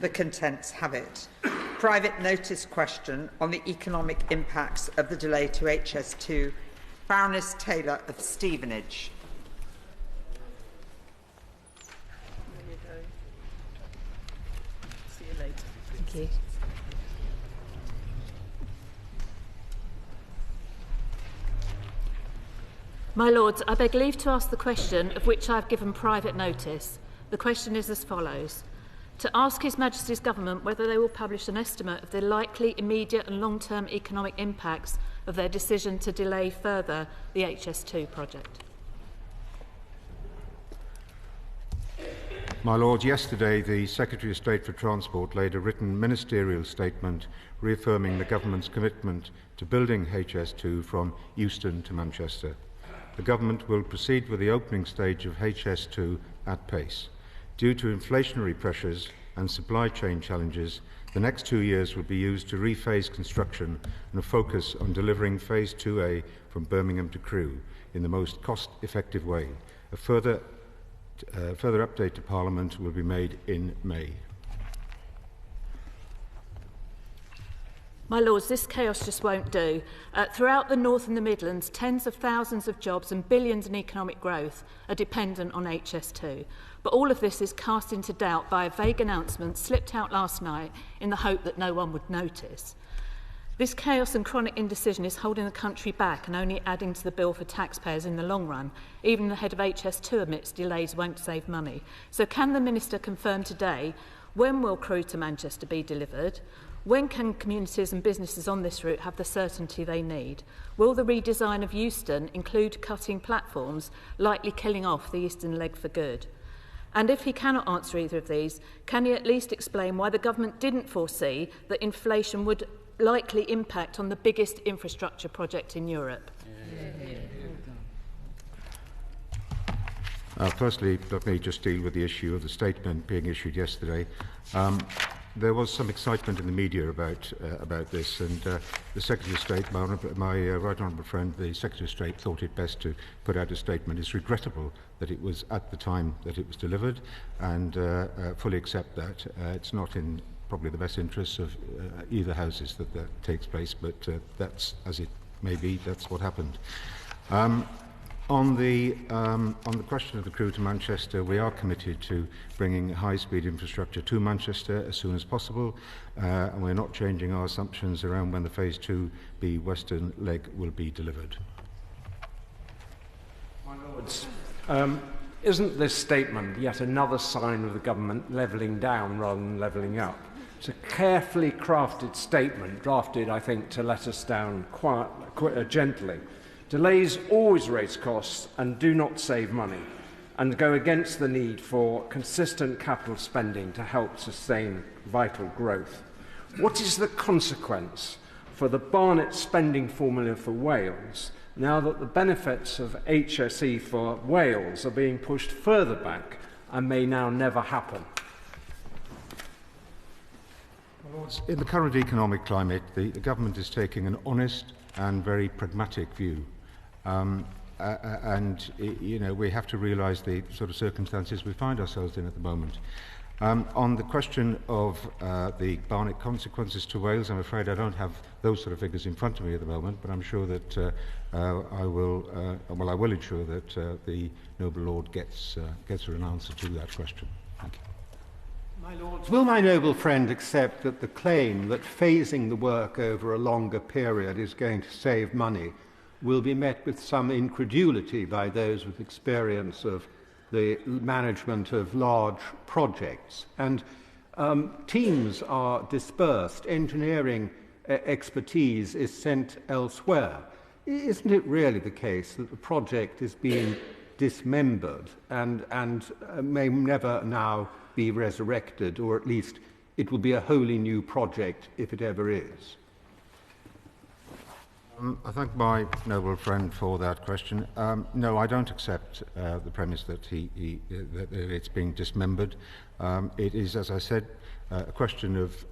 The contents have it. Private notice question on the economic impacts of the delay to HS2. Baroness Taylor of Stevenage. There you go. See you later. Thank you. My Lords, I beg leave to ask the question of which I have given private notice. The question is as follows. To ask His Majesty's Government whether they will publish an estimate of the likely immediate and long-term economic impacts of their decision to delay further the HS2 project. My Lord, yesterday the Secretary of State for Transport laid a written ministerial statement reaffirming the Government's commitment to building HS2 from Euston to Manchester. The Government will proceed with the opening stage of HS2 at pace. Due to inflationary pressures and supply chain challenges, the next 2 years will be used to rephase construction and a focus on delivering Phase 2A from Birmingham to Crewe in the most cost-effective way. A further update to Parliament will be made in May. My Lords, this chaos just won't do. Throughout the North and the Midlands, tens of thousands of jobs and billions in economic growth are dependent on HS2. But all of this is cast into doubt by a vague announcement slipped out last night in the hope that no one would notice. This chaos and chronic indecision is holding the country back and only adding to the bill for taxpayers in the long run. Even the head of HS2 admits delays won't save money. So can the Minister confirm today when will Crewe to Manchester be delivered? When can communities and businesses on this route have the certainty they need? Will the redesign of Euston include cutting platforms, likely killing off the eastern leg for good? And if he cannot answer either of these, can he at least explain why the Government didn't foresee that inflation would likely impact on the biggest infrastructure project in Europe? Firstly, let me just deal with the issue of the statement being issued yesterday. There was some excitement in the media about this, and the Secretary of State, my right honourable friend, the Secretary of State, thought it best to put out a statement. It's regrettable that it was at the time that it was delivered, and fully accept that. It's not in probably the best interests of either houses that takes place, but that's as it may be. That's what happened. On the question of the Crewe to Manchester, we are committed to bringing high-speed infrastructure to Manchester as soon as possible, and we're not changing our assumptions around when the Phase 2B Western leg will be delivered. My Lords, isn't this statement yet another sign of the Government levelling down rather than levelling up? It's a carefully crafted statement, drafted, I think, to let us down gently. Delays always raise costs and do not save money, and go against the need for consistent capital spending to help sustain vital growth. What is the consequence for the Barnett spending formula for Wales now that the benefits of HSE for Wales are being pushed further back and may now never happen? In the current economic climate, the Government is taking an honest and very pragmatic view. You know, we have to realise the sort of circumstances we find ourselves in at the moment. On the question of the Barnett consequences to Wales, I'm afraid I don't have those sort of figures in front of me at the moment, but I'm sure that I will ensure that the noble Lord gets an answer to that question. Thank you. My Lords, will my noble friend accept that the claim that phasing the work over a longer period is going to save money will be met with some incredulity by those with experience of the management of large projects? And teams are dispersed, engineering expertise is sent elsewhere. Isn't it really the case that the project is being dismembered and may never now be resurrected, or at least it will be a wholly new project if it ever is? I thank my noble friend for that question. No, I don't accept the premise that that it's being dismembered. It is, as I said, a question of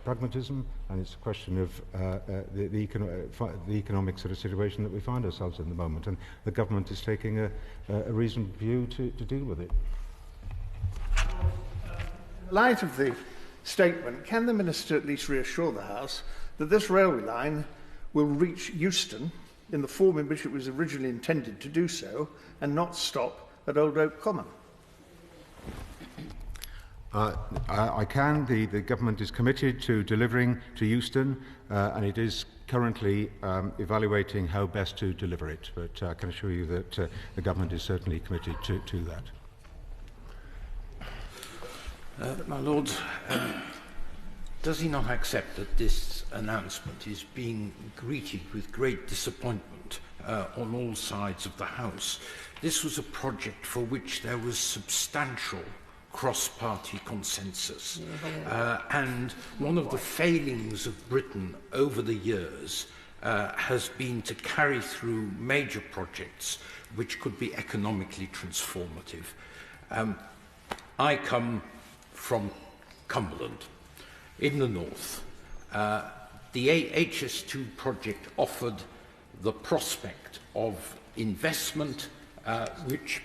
pragmatism, and it's a question of the economic sort of situation that we find ourselves in at the moment, and the Government is taking a reasonable view to deal with it. In light of the statement, can the Minister at least reassure the House that this railway line will reach Euston in the form in which it was originally intended to do so and not stop at Old Oak Common? I can. The government is committed to delivering to Euston, and it is currently evaluating how best to deliver it. But I can assure you that the government is certainly committed to that. My Lord, does he not accept that this announcement is being greeted with great disappointment on all sides of the House? This was a project for which there was substantial cross-party consensus. And one of the failings of Britain over the years has been to carry through major projects which could be economically transformative. I come from Cumberland, in the north. The HS2 project offered the prospect of investment which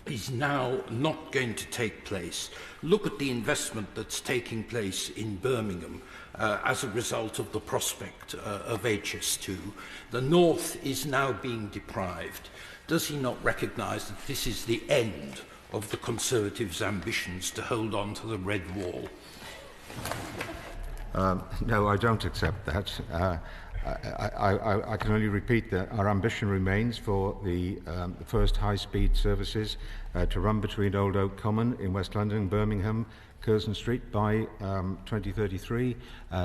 is now not going to take place. Look at the investment that's taking place in Birmingham as a result of the prospect of HS2. The North is now being deprived. Does he not recognise that this is the end of the Conservatives' ambitions to hold on to the Red Wall? No, I don't accept that. I can only repeat that our ambition remains for the first high-speed services to run between Old Oak Common in West London, Birmingham, Curzon Street by 2033.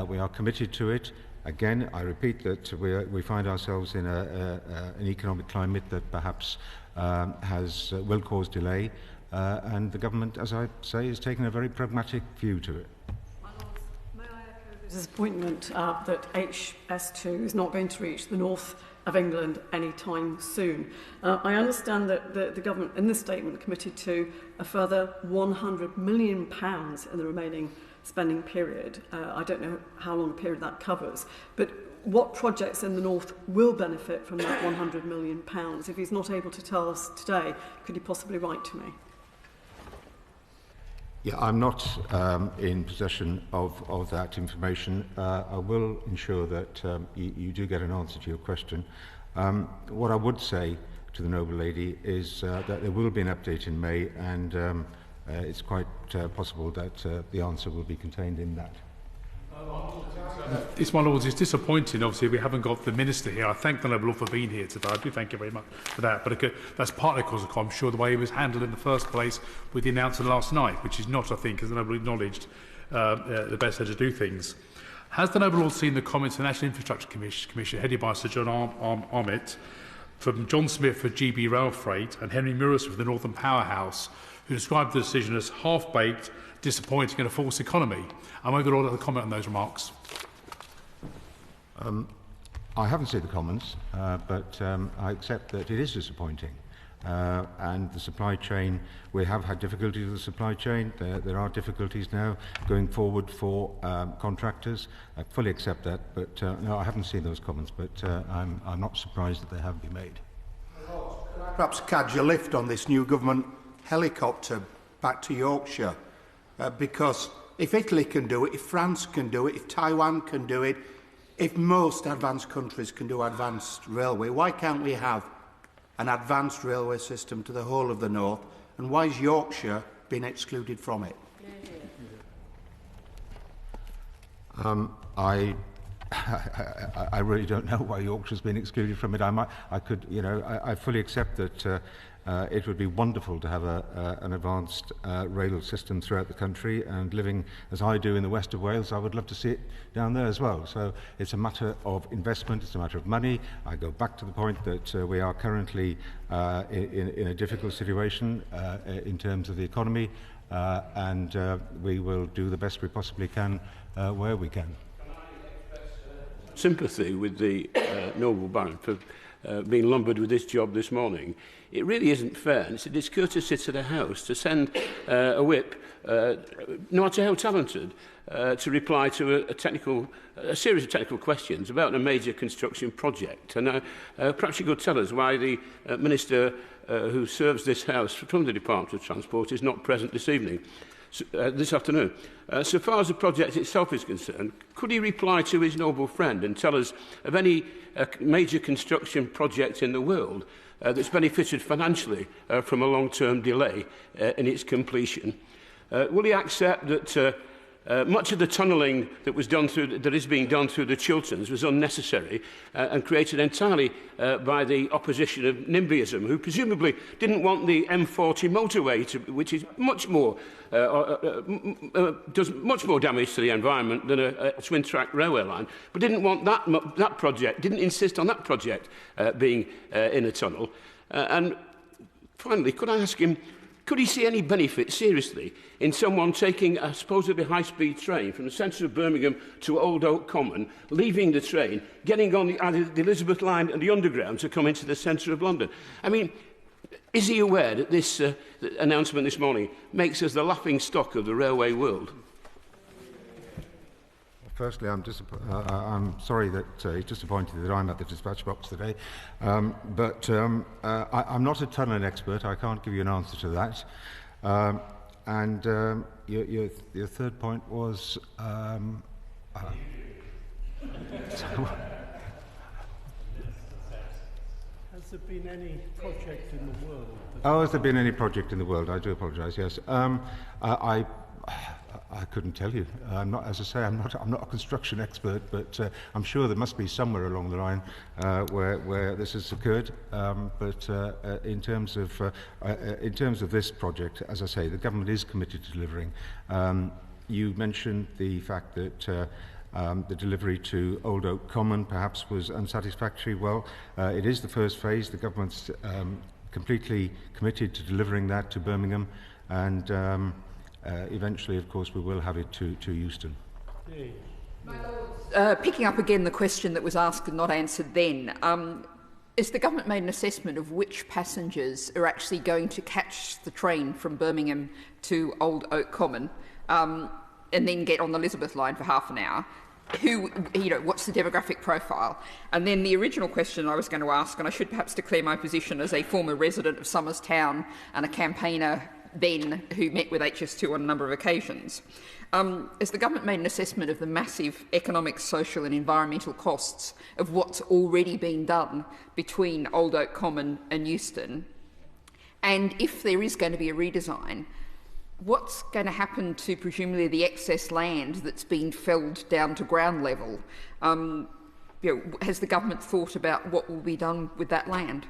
We are committed to it. Again, I repeat that we find ourselves in an economic climate that perhaps will cause delay, and the government, as I say, is taking a very pragmatic view to it. Disappointment that HS2 is not going to reach the north of England anytime soon. I understand that the government in this statement committed to a further £100 million in the remaining spending period. I don't know how long a period that covers, but what projects in the north will benefit from that £100 million? If he's not able to tell us today, could he possibly write to me? Yeah, I'm not in possession of that information. I will ensure that you do get an answer to your question. What I would say to the noble lady is that there will be an update in May, and it's quite possible that the answer will be contained in that. It's, my Lords, it's disappointing. Obviously, we haven't got the Minister here. I thank the Noble Lord for being here today. I do thank you very much for that. But that's partly because of, I'm sure, the way he was handled in the first place with the announcement last night, which is not, I think, as the Noble acknowledged, the best way to do things. Has the Noble Lord seen the comments of the National Infrastructure Commission, headed by Sir John Armitt, from John Smith for GB Rail Freight and Henry Murris from the Northern Powerhouse, who described the decision as half-baked, disappointing and a false economy? I wonder the Lord have a comment on those remarks. I haven't seen the comments, but I accept that it is disappointing. And the supply chain, we have had difficulties with the supply chain. There are difficulties now going forward for contractors. I fully accept that, but no, I haven't seen those comments, but I'm not surprised that they have been made. Perhaps catch a lift on this new government helicopter back to Yorkshire, because if Italy can do it, if France can do it, if Taiwan can do it, if most advanced countries can do advanced railway, why can't we have an advanced railway system to the whole of the north, and why is Yorkshire being excluded from it? I really don't know why Yorkshire's been excluded from it. I fully accept that it would be wonderful to have an advanced rail system throughout the country, and living as I do in the west of Wales, I would love to see it down there as well. So it's a matter of investment, it's a matter of money. I go back to the point that we are currently in a difficult situation in terms of the economy, and we will do the best we possibly can where we can. Sympathy with the noble baron for being lumbered with this job this morning. It really isn't fair, and it's a discourtesy to the House to send a whip, no matter how talented, to reply to a series of technical questions about a major construction project. And perhaps you could tell us why the Minister who serves this House from the Department of Transport is not present this evening. this afternoon. So far as the project itself is concerned, could he reply to his noble friend and tell us of any major construction project in the world that's benefited financially from a long-term delay in its completion? Will he accept that much of the tunnelling that is being done through the Chilterns was unnecessary and created entirely by the opposition of NIMBYism, who presumably didn't want the M40 motorway, which is much more does much more damage to the environment than a twin-track railway line, but didn't want that project, didn't insist on that project being in a tunnel. And finally, could I ask him, could he see any benefit, seriously, in someone taking a supposedly high-speed train from the centre of Birmingham to Old Oak Common, leaving the train, getting on either the Elizabeth line and the Underground to come into the centre of London? I mean, is he aware that this announcement this morning makes us the laughing stock of the railway world? Firstly, I'm sorry that he's disappointed that I'm at the dispatch box today, I'm not a tunnelling expert. I can't give you an answer to that. Your third point was... Has there been any project in the world? Has there been any project in the world? I do apologise. Yes, I couldn't tell you. I'm not, as I say, I'm not a construction expert, but I'm sure there must be somewhere along the line where this has occurred. In terms of this project, as I say, the government is committed to delivering. You mentioned the fact that the delivery to Old Oak Common perhaps was unsatisfactory. Well, it is the first phase. The government's completely committed to delivering that to Birmingham, and eventually, of course, we will have it to Euston. Picking up again the question that was asked and not answered then, has the government made an assessment of which passengers are actually going to catch the train from Birmingham to Old Oak Common and then get on the Elizabeth line for half an hour? What's the demographic profile? And then the original question I was going to ask, and I should perhaps declare my position as a former resident of Somers Town and a campaigner then who met with HS2 on a number of occasions. Has the government made an assessment of the massive economic, social and environmental costs of what's already been done between Old Oak Common and Euston? And if there is going to be a redesign, what's going to happen to presumably the excess land that's been felled down to ground level? Has the government thought about what will be done with that land?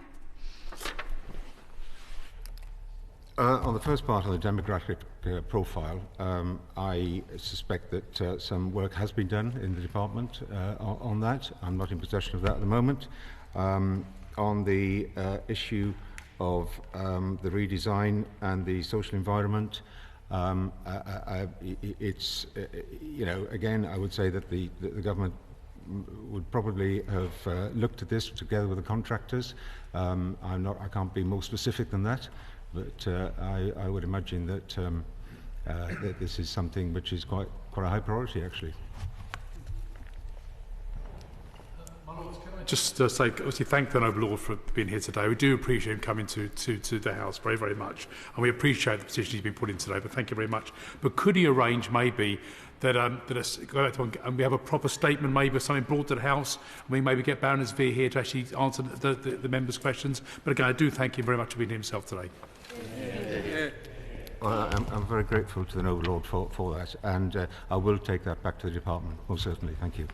On the first part, on the demographic profile, I suspect that some work has been done in the department on that. I'm not in possession of that at the moment. On the issue of the redesign and the social environment, it's again, I would say that the government would probably have looked at this together with the contractors. I can't be more specific than that. But I would imagine that, that this is something which is quite a high priority, actually. My Lords, can I just say, obviously, thank the Noble Lord for being here today. We do appreciate him coming to the House very, very much. And we appreciate the position he's been put in today, but thank you very much. But could he arrange maybe that go back to one, and we have a proper statement, maybe of something brought to the House, and we maybe get Baroness Veer here to actually answer the members' questions. But again, I do thank him very much for being here himself today. Well, I'm very grateful to the Noble Lord for that, and I will take that back to the department, most certainly. Thank you.